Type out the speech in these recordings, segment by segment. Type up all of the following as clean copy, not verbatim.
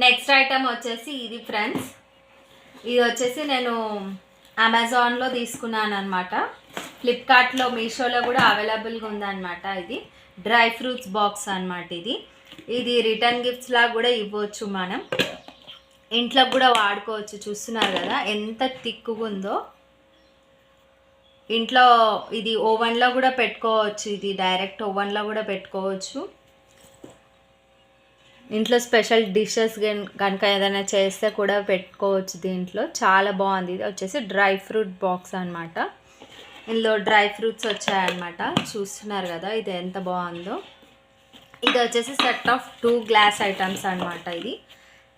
Next item వచ్చేసి ఇది friends, ఇది వచ్చేసి నేను అమెజాన్లో తీసుకున్నాను అనమాట. ఫ్లిప్కార్ట్లో, మీషోలో కూడా అవైలబుల్గా ఉందన్నమాట. ఇది డ్రై ఫ్రూట్స్ బాక్స్ అనమాట. ఇది రిటర్న్ గిఫ్ట్స్ లాగా కూడా ఇవ్వచ్చు, మనం ఇంట్లో కూడా వాడుకోవచ్చు. చూస్తున్నారు కదా ఎంత థిక్గా ఉందో. ఇంట్లో ఇది ఓవెన్లో కూడా పెట్టుకోవచ్చు, ఇది డైరెక్ట్ ఓవెన్లో కూడా పెట్టుకోవచ్చు. ఇంట్లో స్పెషల్ డిషెస్ కనుక ఏదైనా చేస్తే కూడా పెట్టుకోవచ్చు దీంట్లో. చాలా బాగుంది. ఇది వచ్చేసి డ్రై ఫ్రూట్ బాక్స్ అనమాట. ఇందులో డ్రై ఫ్రూట్స్ వచ్చాయన్నమాట. చూస్తున్నారు కదా ఇది ఎంత బాగుందో. ఇది వచ్చేసి సెట్ ఆఫ్ 2 గ్లాస్ ఐటమ్స్ అనమాట.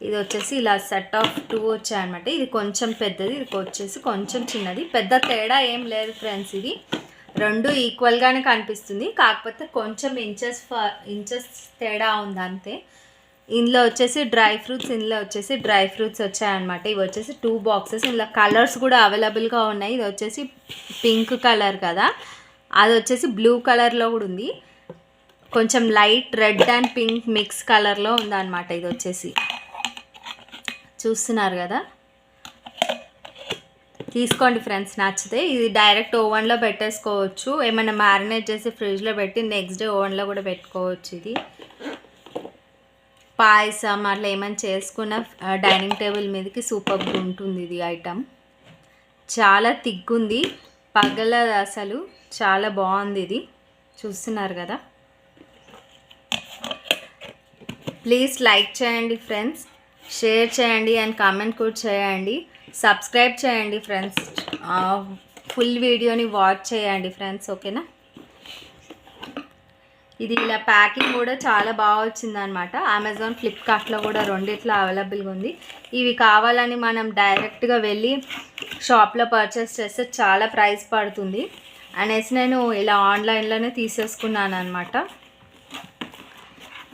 ఇది వచ్చేసి ఇలా సెట్ ఆఫ్ 2 వచ్చాయన్నమాట. ఇది కొంచెం పెద్దది, ఇది వచ్చేసి కొంచెం చిన్నది. పెద్ద తేడా ఏం లేదు ఫ్రెండ్స్. ఇది రెండు ఈక్వల్గానే కనిపిస్తుంది, కాకపోతే కొంచెం ఇంచెస్ తేడా ఉంది అంతే. ఇందులో వచ్చేసి డ్రై ఫ్రూట్స్, ఇందులో వచ్చేసి డ్రై ఫ్రూట్స్ వచ్చాయన్నమాట. ఇవి వచ్చేసి 2 బాక్సెస్. ఇందులో కలర్స్ కూడా అవైలబుల్గా ఉన్నాయి. ఇది వచ్చేసి పింక్ కలర్ కదా, అది వచ్చేసి బ్లూ కలర్లో కూడా ఉంది. కొంచెం light red and pink mix కలర్లో ఉందన్నమాట. ఇది వచ్చేసి చూస్తున్నారు కదా. తీసుకోండి ఫ్రెండ్స్, నచ్చితే. ఇది డైరెక్ట్ ఓవెన్లో పెట్టేసుకోవచ్చు. ఏమైనా మ్యారినేట్ చేసి ఫ్రిడ్జ్లో పెట్టి నెక్స్ట్ డే ఓవెన్లో కూడా పెట్టుకోవచ్చు. ఇది పాయసం అట్లా ఏమైనా చేసుకున్న డైనింగ్ టేబుల్ మీదకి సూపర్గా ఉంటుంది. ఇది ఐటమ్ చాలా థిక్గుంది, పగలదు అసలు. చాలా బాగుంది. ఇది చూస్తున్నారు కదా. ప్లీజ్ లైక్ చేయండి ఫ్రెండ్స్, షేర్ చేయండి అండ్ కామెంట్ కూడా చేయండి. సబ్స్క్రైబ్ చేయండి ఫ్రెండ్స్. ఫుల్ వీడియోని వాచ్ చేయండి ఫ్రెండ్స్, ఓకేనా. ఇది ఇలా ప్యాకింగ్ కూడా చాలా బాగా వచ్చిందనమాట. అమెజాన్, ఫ్లిప్కార్ట్లో కూడా రెండిట్లో అవైలబుల్గా ఉంది. ఇవి కావాలని మనం డైరెక్ట్గా వెళ్ళి షాప్లో పర్చేస్ చేస్తే చాలా ప్రైస్ పడుతుంది అనేసి నేను ఇలా ఆన్లైన్లోనే తీసేసుకున్నాను అనమాట.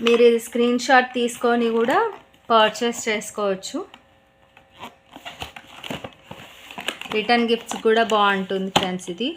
మీరు ఇది స్క్రీన్ షాట్ తీసుకొని కూడా పర్చేస్ చేసుకోవచ్చు. రిటర్న్ గిఫ్ట్స్ కూడా బాగుంటుంది ఫ్రెండ్స్. ఇది